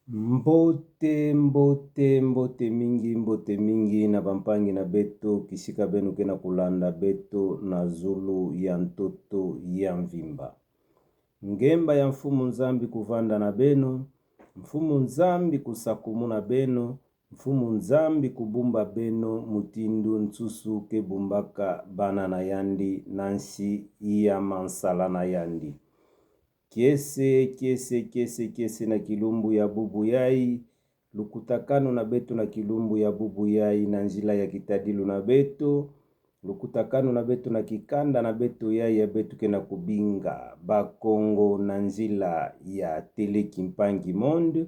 Mbote mingi na bampangi na beto kisika benu kena kulanda beto na zulu ya ntoto ya mvimba. Ngemba ya mfumu nzambi kuvanda na beno, mfumu nzambi kusakumu na beno, mfumu nzambi kubumba beno mutindu nsusu kebumbaka bana na yandi nansi ya mansala na yandi. Kiese na kilumbu ya bubu yai, lukutakano na beto na kilumbu ya bubu yai na njila ya kitadilu na beto, lukutakano na beto na kikanda na beto yai ya beto kena kubinga, bakongo na njila ya teleki mpangi monde,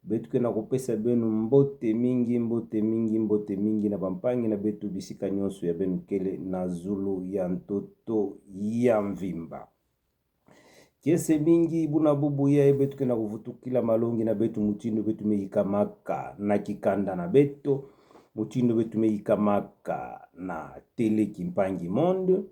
beto kena kupesa benu mbote mingi na bampangi na beto bisika nyonso ya benu kele na zulu ya ntoto ya mvimba. Kiese mingi buna bubu ya betu kena kuvutukila malongi na betu mutindo betu mehikamaka na kikanda na beto, mutindo betu mehikamaka na teleki mpangi monde,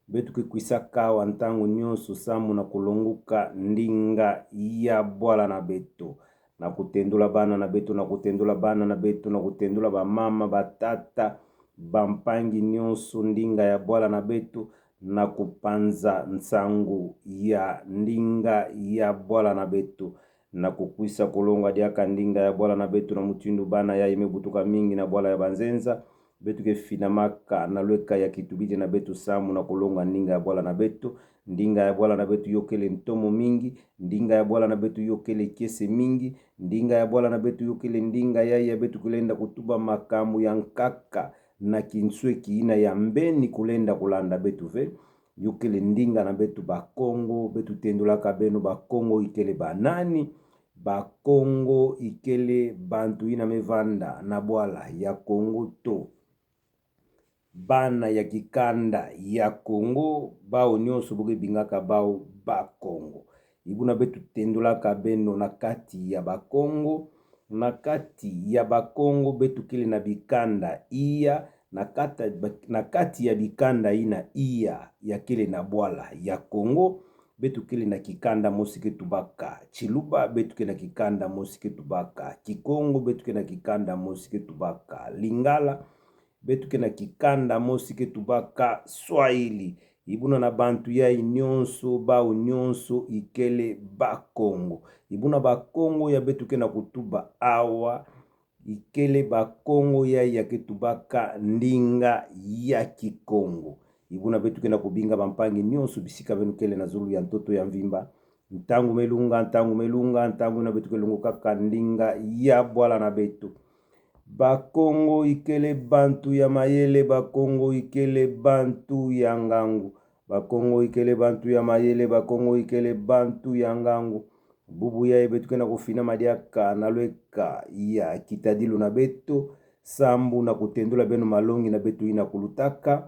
betu kekwisaka wantangu nyonso samu na kulonguka ndinga ya bwala na beto, na kutendula bana na beto, na kutendula bana na beto, na kutendula ba mama, batata, bampangi nyonso ndinga ya bwala na beto, na kupanza nsangu ya ndinga ya bwala na beto, na kukwisa kulonga diaka ndinga ya bwala na beto na mutindu bana ya imebutuka mingi na bwala ya banzenza, betu kefinamaka na lweka ya kitubidi na beto samu na kulonga ndinga ya bwala na beto, ndinga ya bwala na beto yokele ntomo mingi, ndinga ya bwala na beto yokele kiese mingi, ndinga ya bwala na beto yokele ndinga ya beto kulenda kutuba makamu ya nkaka na kinsweki ina ya mbeni kulenda kulanda betu ve, yokele ndinga na betu bakongo, betu tendulaka beno bakongo ikele banani, bakongo ikele bantu ina mevanda na bwala ya Kongo to, bana ya kikanda ya Kongo, bao nyonso boke bingaka bao bakongo. Ibuna betu tendulaka beno na kati ya bakongo, na kati ya bakongo betu kele na bikanda iya, na kati ya bikanda ina iya ya kele na bwala ya Kongo, betu kele na kikanda mosike tubaka Chiluba, betu kele na kikanda mosike tubaka Kikongo, betu kele na kikanda mosike tubaka Lingala, betu kele na kikanda mosike tubaka Swahili. Ibuna na bantu ya nyonso bao nyonso ikele bakongo. Ibuna bakongo ya betu kele na kutuba awa ikele bakongo ya ketubaka ndinga ya Kikongo. Ibuna betu kena kubinga bampangi nyonso bisika benu kele na zulu ya ntoto ya mvimba. Ntangu melunga, ntangu na betu kelungu kaka ndinga ya bwala na betu. Bakongo ikele bantu ya mayele, bakongo ikele bantu ya ngangu. Bakongo ikele bantu ya mayele, bakongo ikele bantu ya ngangu. Bubu ya betu kena kufina madiaka na lweka ya kitadilu na beto, sambu na kutendula beno malongi na betu ina kulutaka,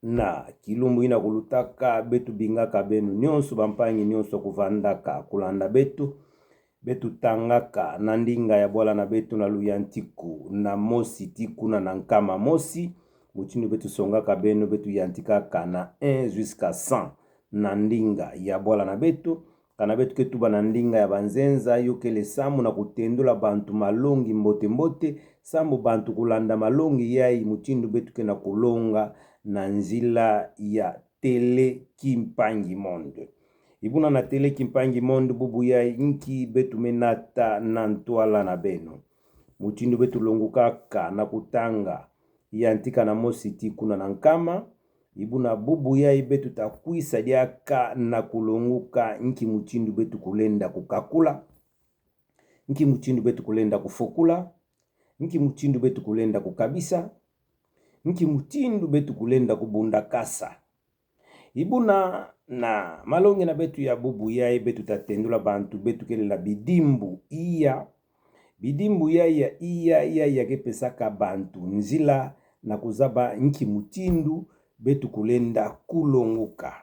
na kilumbu ina kulutaka, betu bingaka benu nyonso bampangi nyonso kuvandaka kulanda betu, betu tangaka na ndinga ya bwala na betu na luyantiku na mosi tiku na nkama mosi, mutindo betu songaka benu betu yantikaka na 1 jusqu'à 100 na ndinga ya bwala na betu, kana betu ketuba na ndinga ya banzenza yokele samu na kutendula bantu malongi mbote, sambu bantu kulanda malongi yai mutindo betu kena kulonga na nzila ya tele kimpangi monde. Ibuna na tele kimpangi monde bubu ya inki betu menata na ntwala na beno. Mutindo betu longukaka na kutanga yantika na mosi tikuna na nkama. Ibuna bubu ya betu takwisa diaka na kulonguka inki mutindo betu kulenda kukakula, inki mutindo betu kulenda kufokula, inki mutindo betu kulenda kukabisa, inki mutindo betu kulenda kubunda kasa. Ibuna na malongi na betu ya bubu ya betu tatendula bantu betu kele la bidimbu iya. Bidimbu ya kepesaka bantu nzila na kuzaba inki mutindu betu kulenda kulonguka.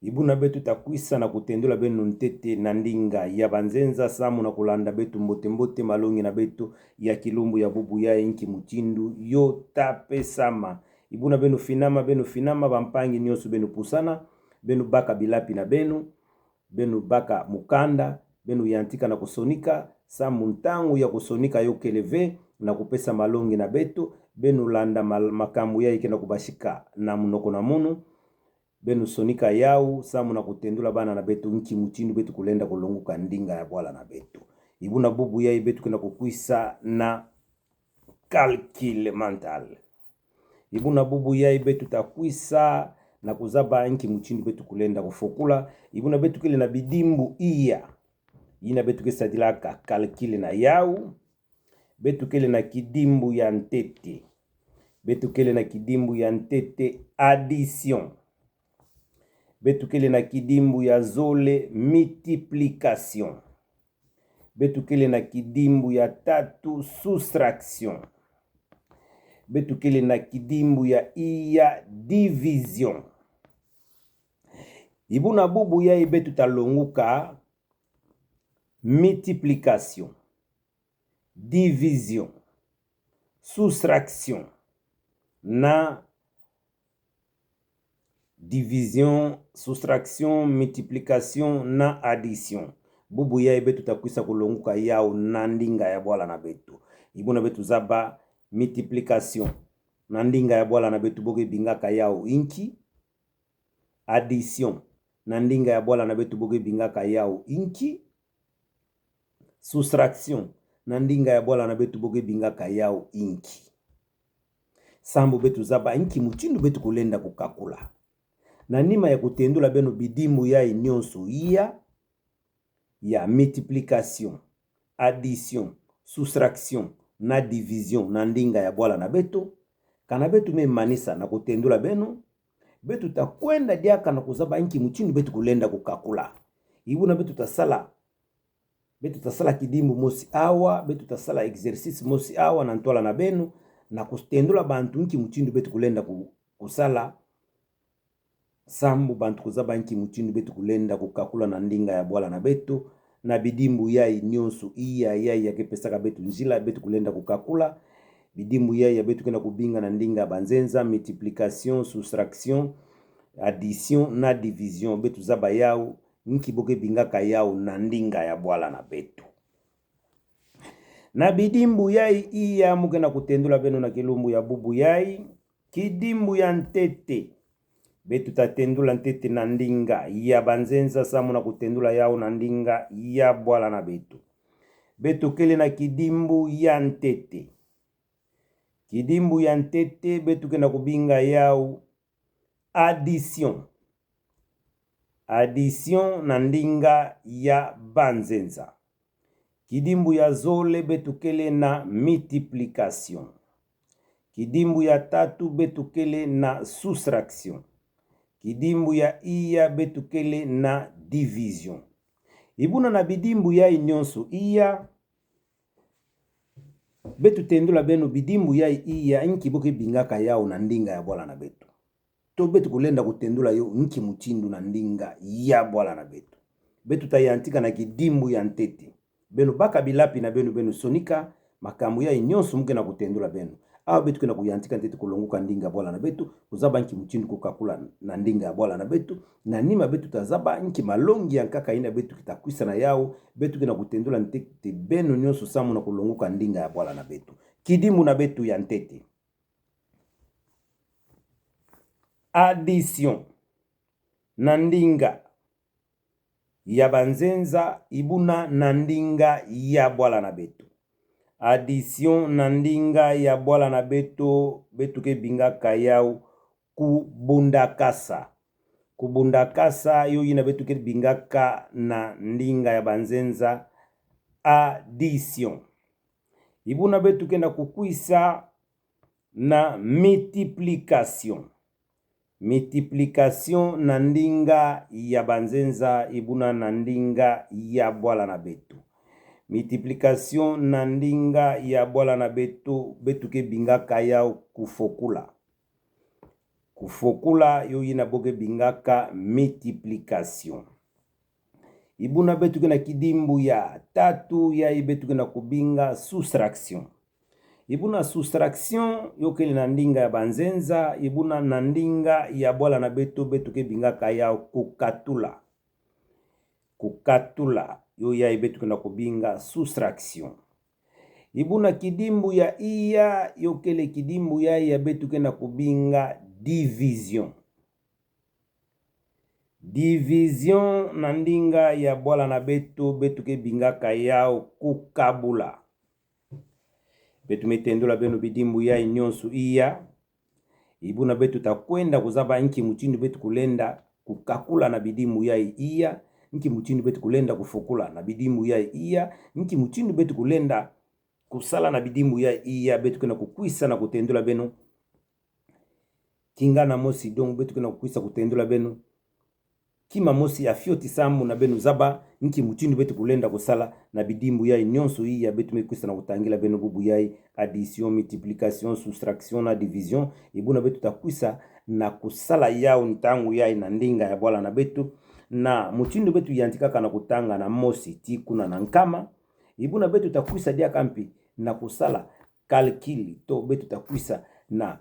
Ibuna betu takwisa na kutendula benu ntete na ndinga ya banzenza samu na kulanda betu mbote malongi na betu ya kilumbu ya bubu ya inki mutindu yo tapesama. Ibuna benu finama bampangi nyonso benu pusana, benu baka bilapi na benu baka mukanda, benu yantika na kusonika, samu ntangu ya kusonika yo keleve na kupesa malongi na betu benu landa makambu ya ikenda kubashika na munoko na munu benu sonika yau samu na kutendula bana na betu nchi muchindu betu kulenda kulunguka ndinga ya bwala na betu. Ibuna bubu ya betu kena kukwisa na calcul mental. Ibuna bubu ya betu takwisa na kuzaba nchi muchindu betu kulenda kufokula. Ibuna betu kile na bidimbu iya ina betu kesa dilaka calcul na yau betu kile na kidimbu ya ntete betu kile na kidimbu ya ntete addition betu kile na kidimbu ya zole multiplication betu kile na kidimbu ya tatu soustraction betu kile na kidimbu ya iya division. Ibuna bubu ya betu talonguka multiplication, division, soustraction na division, soustraction, multiplication na addition. Bubu ya betu takwisa kulonguka yao na ndinga ya bwala na betu. Ibuna betu zaba multiplication na ndinga ya bwala na betu boge bingaka yao inki. Addition na ndinga ya bwala na betu boge bingaka yao inki. Soustraction na ndinga ya bwala na betu boge bingaka yao inki. Sambu betu zaba inki muchindu betu kulenda kukakula. Na nima ya kutendula beno bidimu ya inyonso ya multiplication, addition, soustraction na division na ndinga ya bwala na betu. Kana betu me manisa na kutendula beno betu takwenda diaka na kuzaba inki muchindu betu kulenda kukakula. Ibuna betu tasala kidimbu mosi awa, betu tasala exercice mosi awa na ntola na benu na kutendula bantu inki muchindu betu kulenda kusala sambu bantu kuzaba inki muchindu betu kulenda kukakula na ndinga ya bwala na betu na bidimbu yai nyonso iya ya kepesaka betu njila betu kulenda kukakula. Bidimbu ya betu kena kubinga na ndinga banzenza multiplication, soustraction, addition na division betu zaba yao nki boke bingaka yao na ndinga ya bwala na betu. Na bidimbu yai iya mukena kutendula beno na kilumbu ya bubu yai kidimbu ya ntete betu tatendula ntete na ndinga ya banzenza samu na kutendula yao na ndinga ya bwala na betu. Betu kele na kidimbu ya ntete. Kidimbu ya ntete betu kena kubinga yao addition. Addition na ndinga ya banzenza. Kidimbu ya zole betu kele na multiplication. Kidimbu ya tatu betu kele na soustraction. Kidimbu ya iya betu kele na division. Ibuna na bidimbu ya inyonso iya betu tendula beno bidimbu ya iya inki boke bingaka yao na ndinga ya bwala na betu. To betu kulenda kutendula yo inki muchindu na ndinga ya bwala na betu. Betu tayantika na kidimbu ya ntete. Beno baka bilapi na benu sonika makamu ya inyonso muke na kutendula beno. Awa betu kena kuyantika ntete kulonguka ndinga bwala na betu. Kuzaba inki muchindu kukakula na ndinga ya bwala na betu. Na nima betu tazaba inki malongi ya nkaka ina betu kitakwisa na yao. Betu kena kutendula ntete beno nyonso samu na kulonguka ndinga ya bwala na betu. Kidimbu na betu ya ntete. Addition na ndinga ya banzenza ibuna na ndinga ya bwala na betu. Addition na ndinga ya bwala na betu betu ke bingaka yao kubundakasa. Kubundakasa yo ina betu ke bingaka na ndinga ya banzenza addition. Ibuna betu ke na kukwisa na multiplication. Multiplication na ndinga ya banzenza ibuna na ndinga ya bwala na betu. Multiplication na ndinga ya bwala na betu betu ke bingaka yao kufokula. Kufokula yo ina boke bingaka multiplication. Ibuna betu ke na kidimbu ya tatu ya betu ke na kubinga soustraction. Ibuna soustraction yokeli na ndinga ya banzenza ibuna na ndinga ya bwala na betu betu ke bingaka yao kukatula. Kukatula yo yai betu kena kubinga soustraction. Ibuna kidimbu ya iya yo kele kidimbu ya betu kena kubinga division. Division na ndinga ya bwala na betu ke bingaka yao kukabula. Betu metendula benu bidimbu ya nyonso iya. Ibuna betu takwenda kuzaba nki muchindu betu kulenda kukakula na bidimbu ya iya. Nki muchindu betu kulenda kufukula na bidimbu ya iya. Nki muchindu betu kulenda kusala na bidimbu ya iya. Betu kena kukwisa na kutendula benu kingana mosi dongo. Betu kena kukwisa kutendula benu kima mosi ya fioti samu na benu zaba nki muchindu betu kulenda kusala na bidimbu yai nyonso iya. Betu mekwisa na kutangila benu bubu yai addition, multiplication, soustraction na division. Ibuna betu takwisa na kusala yao ntangu yai na ndinga ya bwala na betu na muchindu betu yantikaka na kutanga na mosi tikuna na nkama. Ibuna betu takwisa dia kampi na kusala kalkili to betu takwisa na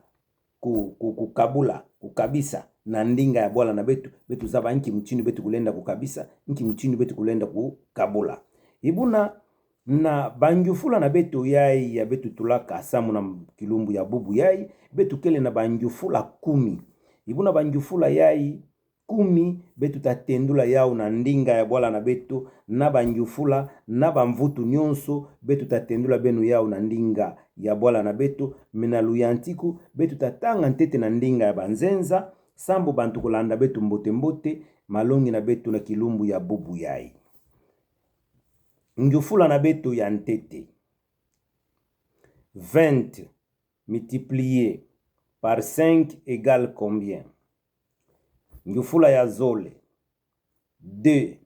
kukabula kukabisa na ndinga ya bwala na betu zaba nki muchindu betu kulenda kukabisa nki muchindu betu kulenda kukabula. Ibuna na banjufula na betu yai ya betu tulaka samu na kilumbu ya bubu yai betu kele na banjufula 10. Ibuna banjufula yai 10 betu tatendula yao na ndinga ya bwala na betu na banjufula na bamvutu nyonso betu tatendula benu yao na ndinga ya bwala na betu. Mena luyantiku betu tatanga ntete na ndinga ya banzenza sambu bantu kulanda betu mbote mbote malongi na betu na kilumbu ya bubu yai. Njufula na betu ya ntete 20 multiplié par 5 égale combien? Njufula ya zole 2.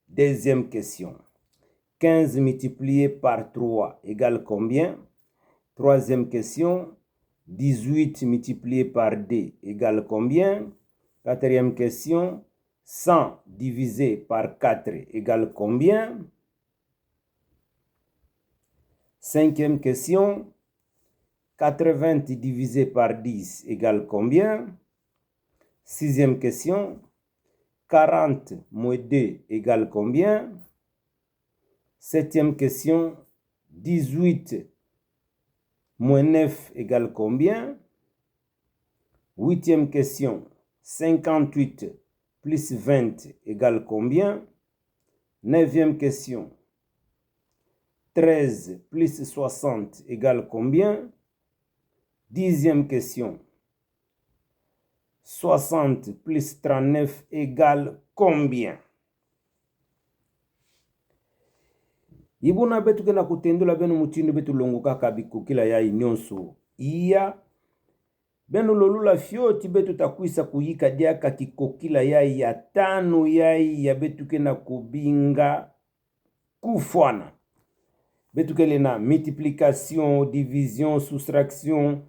Deuxième question. 15 multiplié par 3 égale combien? Troisième question. 18 multiplié par 2 égale combien? Quatrième question. 100 divisé par 4 égale combien? Cinquième question. 80 divisé par 10 égale combien? Sixième question. 40 moins 2 égale combien? Septième question. 18 moins 9 égale combien? Huitième question. 58 plus 20 égale combien? Neuvième question. 13 plus 60 égale combien? Dixième question. 60 plus 39 égale combien? Ibuna betu kena kutendula benu muchindu betu longuka kabikukila yai nyonso iya. Benu lolula fioti betu takwisa kuyika diaka kikokila yai ya 5 yai ya betu kena kubinga kufwana. Betu kele na multiplication, division, soustraction,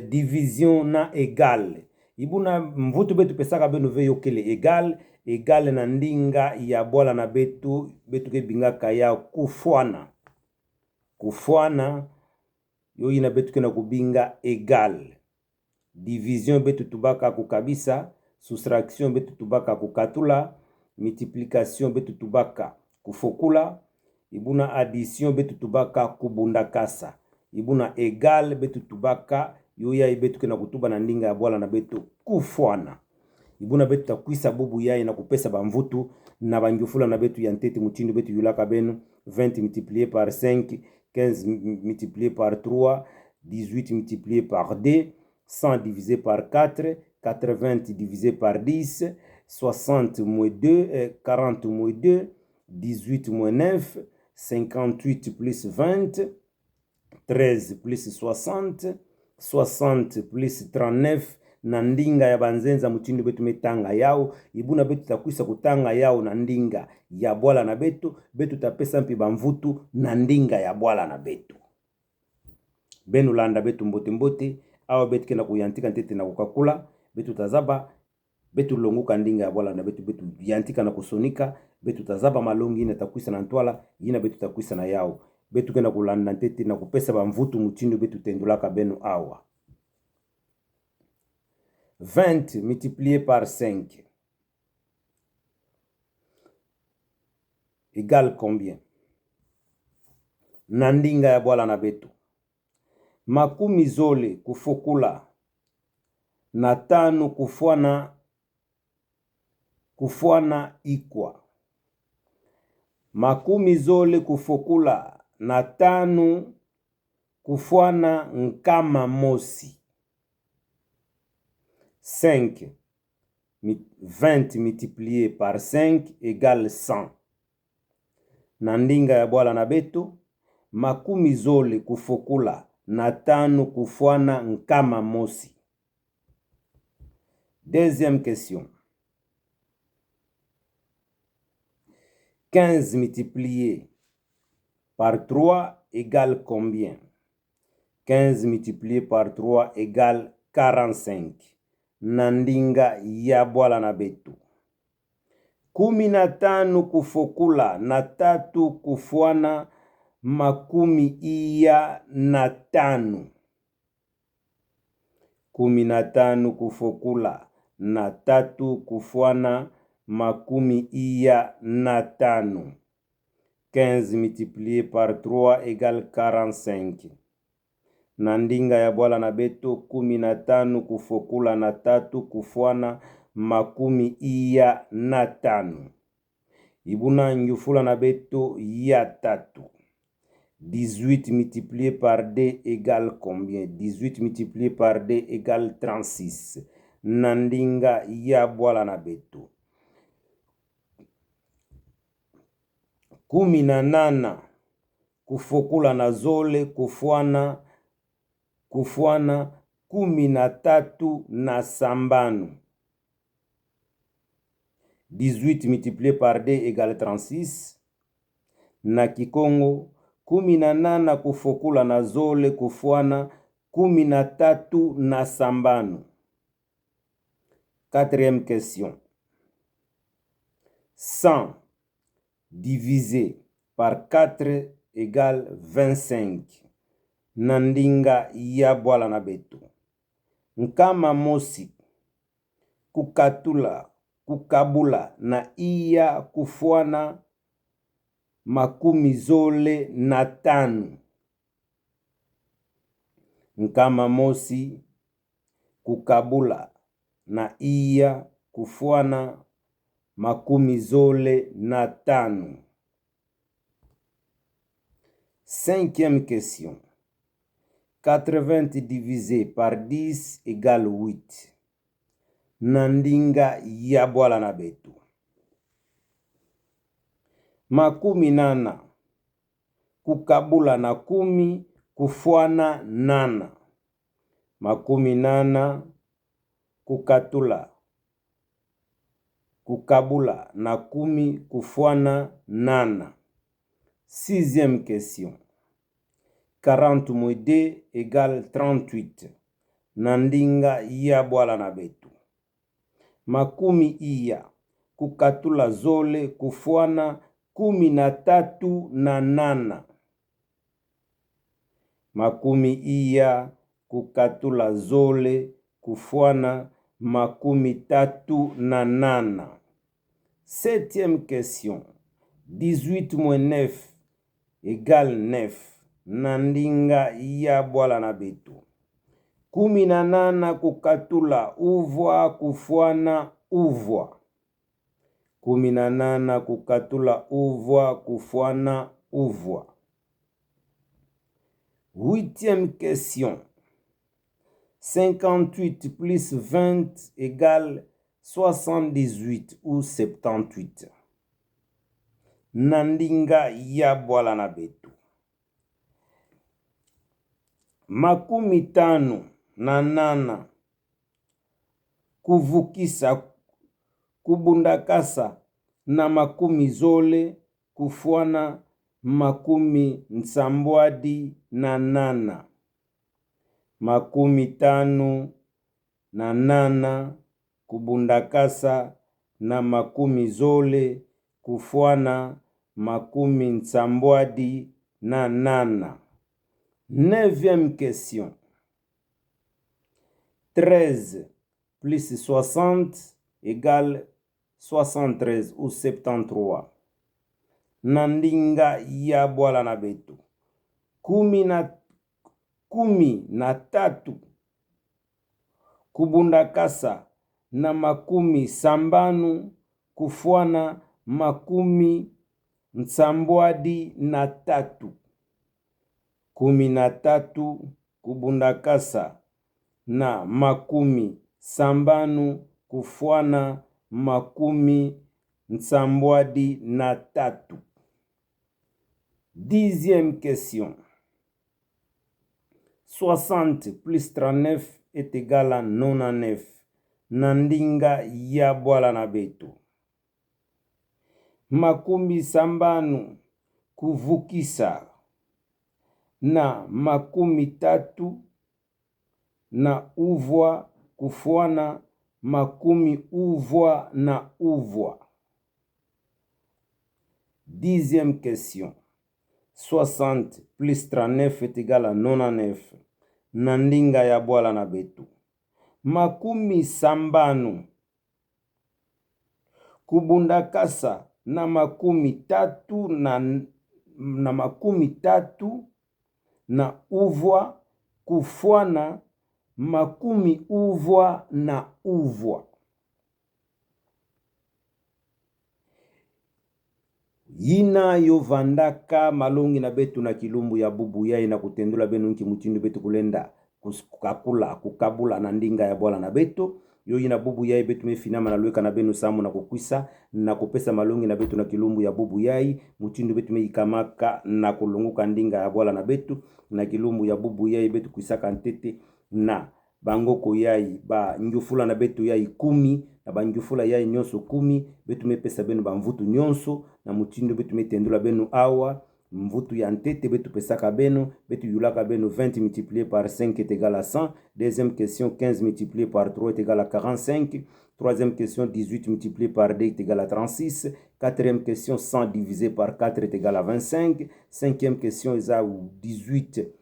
division na égal. Ibuna mvutu betu pesaka benu veyo kele égal. Égal na ndinga ya bwala na betu ke bingaka ya kufwana. Kufwana yo ina betu kena kubinga égal. Division betu tubaka kukabisa. Soustraction betu tubaka kukatula. Multiplication betu tubaka kufokula. Ibuna addition betu tubaka kubundakasa. Ibuna égal betu tubaka yo ya betu kena kutuba na ndinga ya bwala na betu kufwana. Ibuna betu takwisa bubu yai na kupesa bamvutu na banjufula na betu ya ntete muchindu betu yulaka benu 20 multiplié par 5, 15 multiplié par 3, 18 multiplié par 2, 100 divisé par 4, 80 divisé par 10, 60 moins 2, 40 moins 2, 18 moins 9, 58 plus 20, 13 plus 60, 60 plus 39 na ndinga ya banzenza muchindu betu metanga yao. Ibuna betu takwisa kutanga yao na ndinga ya bwala na betu. Betu tapesa mpi bamvutu na ndinga ya bwala na betu. Benu landa betu mbote mbote. Awa betu kena kuyantika ntete na kukakula. Betu tazaba. Betu longuka ndinga ya bwala na betu. Betu yantika na kusonika. Betu tazaba malongi ina takwisa na ntwala. Yina betu takwisa na yao. Betu kena kulanda ntete na kupesa bamvutu muchindu betu tendulaka benu awa. 20 multiplié par 5 égale combien? Na ndinga ya bwala na betu. Makumi zole kufukula na tano kufuana ikwa. Makumi zole kufukula na tano kufuana nkama mosi. 5. 20 multiplié par 5 égale 100. Na ndinga ya bwala na betu, makumi zole kufukula na tano kufuana nkama mosi. Deuxième question. 15 multiplié par 3 égale combien? 15 multiplié par 3 égale 45. Na ndinga ya bwala na betu. 15 kufukula na tatu kufuana makumi iya na tano. 15 kufukula na tatu kufuana makumi iya na tano. 15 multiplié par 3 égale 45. Na ndinga ya bwala na betu 15 kufukula na tatu kufuana makumi iya na tano. Ibuna njufula na betu ya tatu. 18 multiplié par 2 égale combien? 18 multiplié par 2 égale 36. Na ndinga ya bwala na betu. 18 kufukula na zole kufuana 13 na sambano. 18 multiplié par 2 égale 36. Na kikongo 18 kufukula na zole kufuana 13 na sambano. Quatrième question. 100 divisé par 4 égale 25. Na ndinga ya bwala na betu. Nkama mosi kukabula na iya kufuana makumi zole na tano. Nkama mosi kukabula na iya kufuana makumi zole na tano. Cinquième question. 80 divisé par 10 égale 8. Na ndinga ya bwala na betu. Makumi nana kukabula na kumi kufuana nana. Makumi nana kukabula na kumi kufuana nana. Sixième question. 40 moins 2 égale 38. Na ndinga ya bwala na betu. Makumi iya kukatula zole kufuana 13 na nana. Makumi iya kukatula zole kufuana 13 na nana. Septième question. 18 moins 9 égale 9. Na ndinga ya bwala na betu. 18 kukatula uvwa kufuana uvwa. 18 kukatula uvwa kufuana uvwa. Huitième question. 58 plus 20 égale 78 ou 78. Na ndinga ya bwala na betu. Makumi tano na nana kuvukisa kubundakasa na makumi zole kufuana makumi nsambwadi na nana. Makumi tano na nana kubundakasa na makumi zole kufuana makumi nsambwadi na nana. Neuvième question. 13 plus 60 égale 73 ou 73. na ndinga ya bwala na betu. 13 kubundakasa na 50 kufuana 73. 13 kubundakasa na 50 kufuana 73. 10e question. 60 plus 39 est égal à 99. Na ndinga ya bwala na betu. 50 kuvukisa na 30 na uvwa kufuana 10 uvwa na uvwa. 10e question. 60 plus 39 est égal à 99. Na ndinga ya bwala na betu. 50 kubundakasa na 30 na uvwa kufuana 10 uvwa na uvwa. Yina yovandaka malongi na betu na kilumbu ya bubu yai na kutendula benu nki mutindu betu kulenda kukabula na ndinga ya bwala na betu. Yo yina bubu yai betu mefinama na lueka na benu samu na kukwisa na kupesa malongi na betu na kilumbu ya bubu yai. Mutindu betu meikamaka na kulunguka ndinga ya bwala na betu na kilumbu ya bubu yai betu kuisaka ntete na bangoko yai ba njufula na betu yai 10 na banjufula yai nyonso 10 betu mepesa benu ba mvutu nyonso na mutindu betu metendula benu awa mvutu ya ntete betu pesaka benu betu yulaka benu 20 multiplié par 5 est égal à 100. Deuxième question 15 multiplié par 3 est égal à 45. Troisième question 18 multiplié par 2 est égal à 36. Quatrième question 100 divisé par 4 est égal à 25. Cinquième question est à 18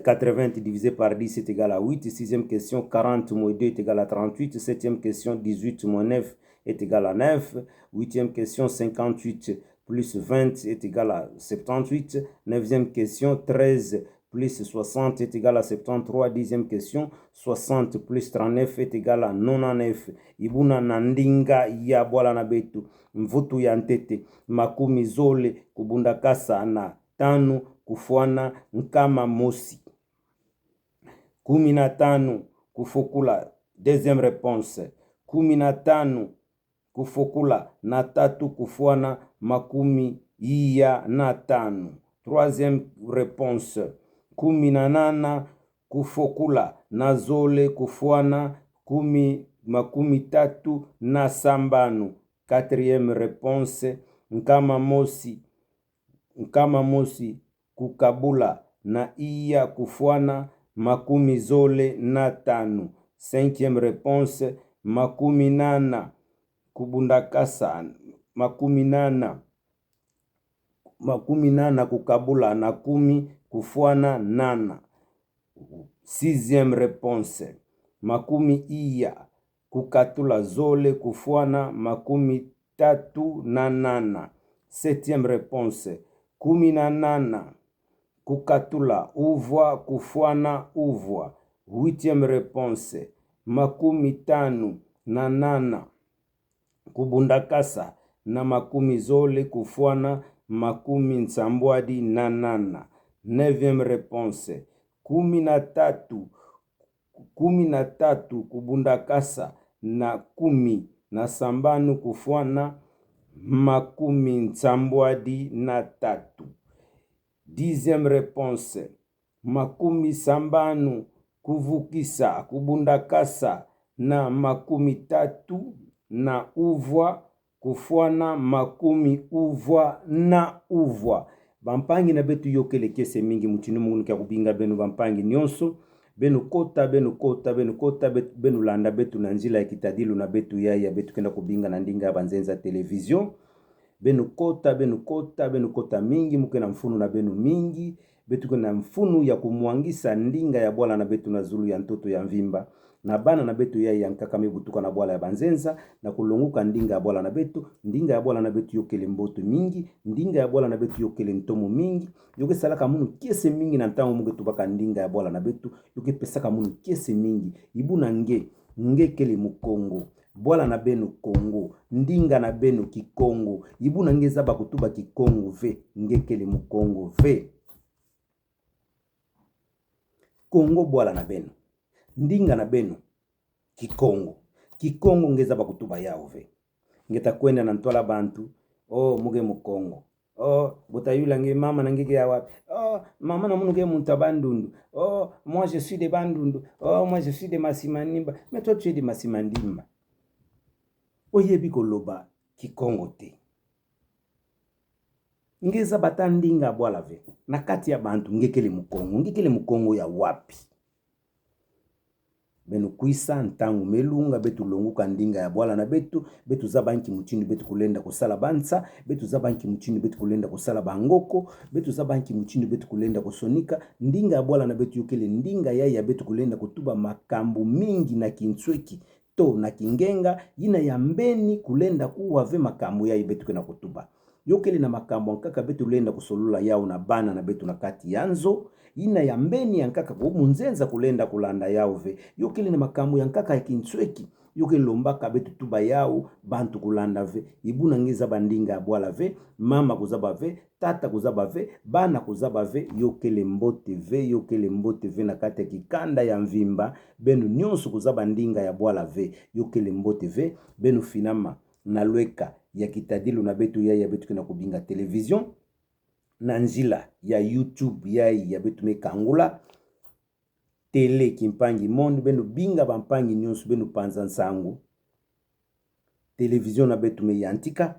80 divisé par 10 est égal à 8. Sixième question 40 moins 2 est égal à 38. Septième question 18 moins 9 est égal à 9. Huitième question 58 plus 20 est égal à 78. Neuvième question 13 plus 60 est égal à 73. Dixième question 60 plus 39 est égal à 99. Ibuna nandinga ya bwala na betu mvutu ya ntete makumi zole kubundakasa na 5 kufuana nkama mosi. 15 kufukula. Deuxième réponse 15 kufukula na 3 kufuana makumi iya na 5. Troisième réponse 18 kufukula na zole kufuana makumi 3 na 5. Quatrième réponse nkama mosi kukabula na iya kufuana makumi zole na 5. Cinquième réponse makumi 8 kubundakasa makumi 8 kukabula na 10 kufuana 8. Sixième réponse makumi iya kukatula zole kufuana makumi 3 na 8. Septième réponse 18 kukatula uvwa kufuana uvwa. Huitième réponse makumi 5 na 8 kubundakasa na makumi zole kufuana makumi nsambwadi na 8. Neuvième réponse 13 kubundakasa na 10 na sambanu kufuana makumi nsambwadi na 3. Dixième réponse makumi sambanu kuvukisa kubundakasa na makumi 3 na uvwa kufuana makumi uvwa na uvwa. Bampangi na betu yokelekese mingi mutinu mungu kia kubinga benu bampangi nyonso benu kota benu landa betu na njila ya kitadilu na betu ya betu kenda kubinga na ndinga ya banzenza television. Benu kota mingi muke na mfunu na benu mingi betu kena mfunu ya kumwangisa ndinga ya bwala na betu na zulu ya ntoto ya mvimba na bana na betu ya yankaka mebutuka na bwala ya banzenza na kulonguka ndinga ya bwala na betu. Ndinga ya bwala na betu yokele mboto mingi, ndinga ya bwala na betu yokele ntomo mingi, yoke salaka munu kiese mingi na ntango muke tubaka ndinga ya bwala na betu, yoke pesaka munu kiese mingi. Ibu na nge kele mukongo, bwala na beno Kongo, ndinga na beno Kikongo, ibu na nge zaba kutuba Kikongo ve, nge kele mukongo ve. Kongo bwala na beno, ndinga na beno Kikongo, Kikongo ngeza bakutuba yao ve. Ngeta kwenda na ntwala bantu, oh muge mukongo, oh botayula nge mama na ngeke ya wapi, oh mama na munu ke muntu Bandundu, oh moi je suis de Bandundu, oh moi je suis de Masimandimba. Mais toi tu es de Masimandimba. Oyebi koloba Kikongo te. Ngeza batandinga bwala ve, na kati ya bantu ngekele mukongo ya wapi. Benu kuisa ntangu melunga betu longuka ndinga ya bwala na betu, betu zabanki mutini betu kulenda kusala bansa, betu zabanki mutini betu kulenda kusala bangoko, betu zabanki mutini betu kulenda kusonika, ndinga ya bwala na betu yokele ndinga ya betu kulenda kutuba makambu mingi na kintsweki, to na kingenga, yina ya mbeni kulenda kuwa ve makambu ya betu kena kutuba. Yokele na makambu ankaka betu kulenda kusolula yao na bana na betu na kati yanzo, ina ya mbeni yankaka kumunzenza kulenda kulanda yao ve. Yokele na makambu yankaka ya kintsweki, yokele lombaka betu tuba yao bantu kulanda ve. Ibu na ngeza bandinga ya bwala ve, mama kuzaba ve, tata kuzaba ve, bana kuzaba ve, yokele mbote ve na kati ya kikanda ya mvimba, benu nyonso kuzaba ndinga ya bwala ve, yokele mbote ve, benu finama na lweka ya kitadilu na betu ya betu kena kubinga television, na nzila ya YouTube ya betu mekangula, tele kimpangi monde, benu binga bampangi nyonso benu panza nsangu, television na betu meyantika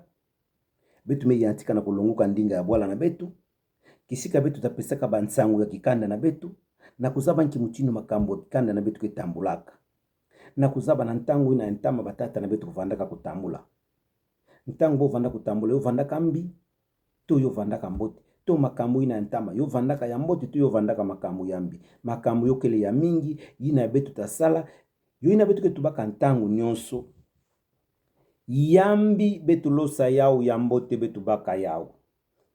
na kulonguka ndinga ya bwala na betu, kisika betu tapesaka bansangu ya kikanda na betu, na kuzaba nkimuchino makambo ya kikanda na betu ketambulaka, na kuzaba na ntangu ina ntama batata na betu kuvandaka kutambula. Ntango bo vanda kutambula, yo vandaka mbi, to yo vandaka mbote, to makambo ina ntama, yo vandaka ya mbote, to yo vandaka makambo ya mbi. Makambo yokele ya mingi, ina betu tasala, yo ina betu ketubaka ntango nyonso. Yambi betu losa yao ya mbote betu baka yao.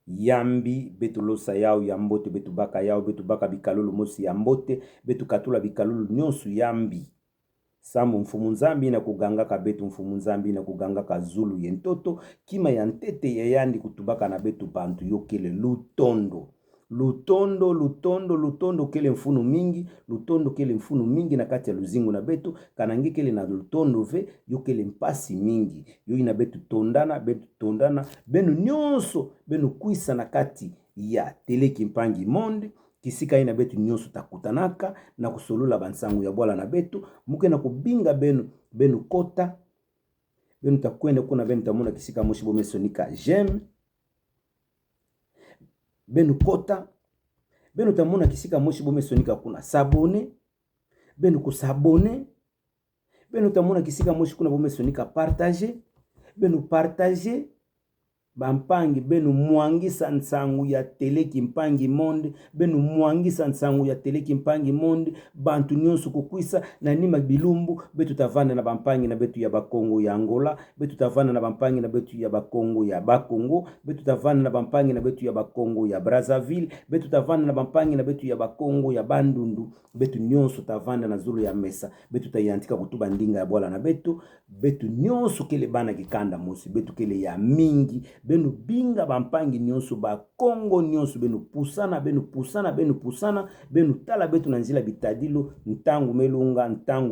Yambi betu losa yao ya mbote betu baka yao, betu baka bikalulu mosi ya mbote, betu katula bikalulu nyonso yambi. Sambu mfumu nzambi na kugangaka betu, mfumu nzambi na kugangaka zulu yentoto, kima ya ntete ya yandi kutubaka na betu bantu yokele lutondo. Lutondo kele mfunu mingi, lutondo kele mfunu mingi na kati ya luzingu na betu, kanangi kele na lutondo ve, yokele mpasi mingi. Yo ina betu tondana, benu nyonso, benu kuisa na kati ya tele kimpangi monde, kisika ina betu nyonso takutanaka na kusolula bansangu ya bwala na betu, muke na kubinga benu kota, benu takwenda kuna benu tamuna kisika moshibo mesonika j'aime, benu kota, benu tamuna kisika moshibo mesonika kuna sabone, benu kusabone, benu tamuna kisika moshi kuna bomesonika partager, benu partager, bampangi benu muangisa nsangu ya tele kimpangi monde, benu muangisa nsangu ya tele kimpangi monde, bantu nyonso kukwisa na nima bilumbu, betu tavana na bampangi na betu ya Bakongo ya Angola, betu tavana na bampangi na betu ya Bakongo ya Bakongo, betu tavana na bampangi na betu ya Bakongo ya Brazzaville, betu tavana na bampangi na betu ya Bakongo ya Bandundu, betu nyonso tavana na zulu ya mesa, betu tayantika kutuba ndinga ya bwala na betu, betu nyonso kele bana kikanda mosi, betu kele ya mingi, benu binga bampangi nyonso ba Kongo nyonso, benu pusana, benu tala betu na nzila bitadilo, ntangu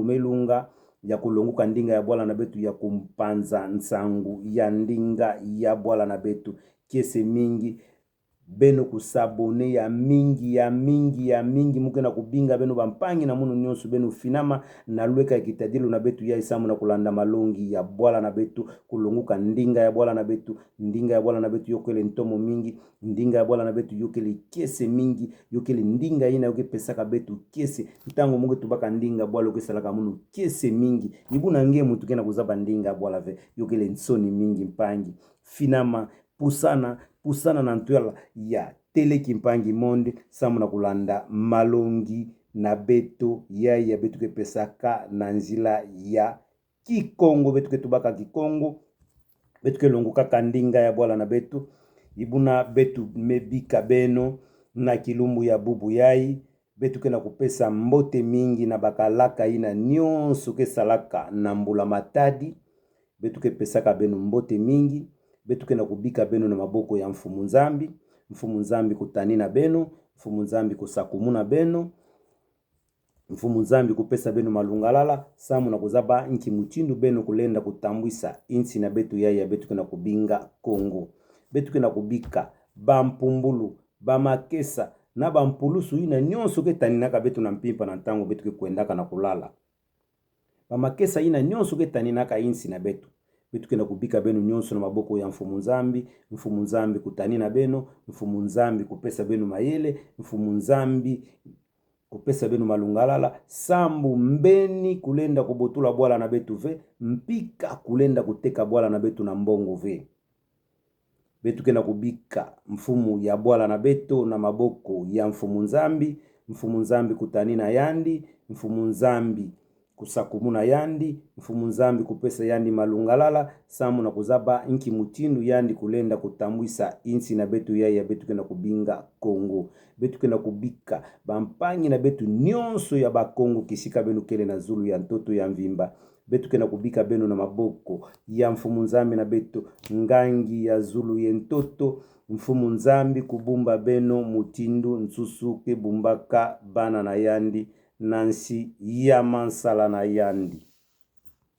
melunga ya kulonguka ndinga ya bwala na betu, ya kumpanza nsangu ya ndinga ya bwala na betu, kiese mingi, benu kusabone ya mingi, muke na kubinga benu bampangi na munu nyonso, benu finama na lweka ya kitadilu na betu ya isamu na kulanda malongi ya bwala na betu, kulonguka ndinga ya bwala na betu, ndinga ya bwala na betu yokele ntomo mingi, ndinga ya bwala na betu yokele kiese mingi, yokele ndinga ina yoke pesaka betu kiese, ntango muke tubaka ndinga bwala yoke salaka munu kiese mingi, ibu na nge mutu kena kuzaba ndinga bwala ve, yokele nsoni mingi mpangi, finama, pusana na ntwala ya tele kimpangi monde, samu na kulanda malongi na beto yai ya betu ke pesaka na nzila ya Kikongo. Betu ke tubaka Kikongo, betu ke longu kaka ndinga ya bwala na betu. Ibuna betu mebika beno na kilumbu ya bubu yai. Betu ke na kupesa mbote mingi na bakalaka ina nyonso ke salaka na mbula matadi. Betu ke pesaka beno mbote mingi. Betu ke na kubika beno na maboko ya mfumu Nzambi. Mfumu Nzambi kutani na beno. Mfumu Nzambi kusakumuna beno. Mfumu Nzambi kupesa beno malungalala. Samu na kuzaba inchi muchindu beno kulenda kutambwisa inchi na betu yai ya betu ke na kubinga Kongo. Betu ke na kubika bampumbulu, bamakesa na bampulusu ina nyonso ke taninaka betu na mpimpa na ntango betu ke kuendaka na kulala. Bamakesa ina nyonso ke taninaka inchi na betu. Betu ke na kubika beno nyonso na maboko ya mfumu Nzambi. Mfumu Nzambi kutani na beno. Mfumu Nzambi kupesa beno mayele. Mfumu Nzambi kupesa beno malungalala. Sambu mbeni kulenda kubotula bwala na betu ve. Mpika kulenda kuteka bwala na betu na mbongo ve. Betu ke na kubika mfumu ya bwala na beto na maboko ya mfumu Nzambi. Mfumu Nzambi kutani na yandi. Mfumu Nzambi kusakumuna yandi. Mfumu Nzambi kupesa yandi malungalala. Samu na kuzaba inki mutindu yandi kulenda kutambwisa inchi na betu yai ya betu ke na kubinga Kongo. Betu ke na kubika bampangi na betu nyonso ya bakongo kishika benu kele na zulu ya ntoto ya mvimba. Betu ke na kubika beno na maboko ya mfumu Nzambi na betu ngangi ya zulu ya ntoto. Mfumu Nzambi kubumba beno mutindu nsusu ke bumbaka bana na yandi nansi ya mansala na yandi.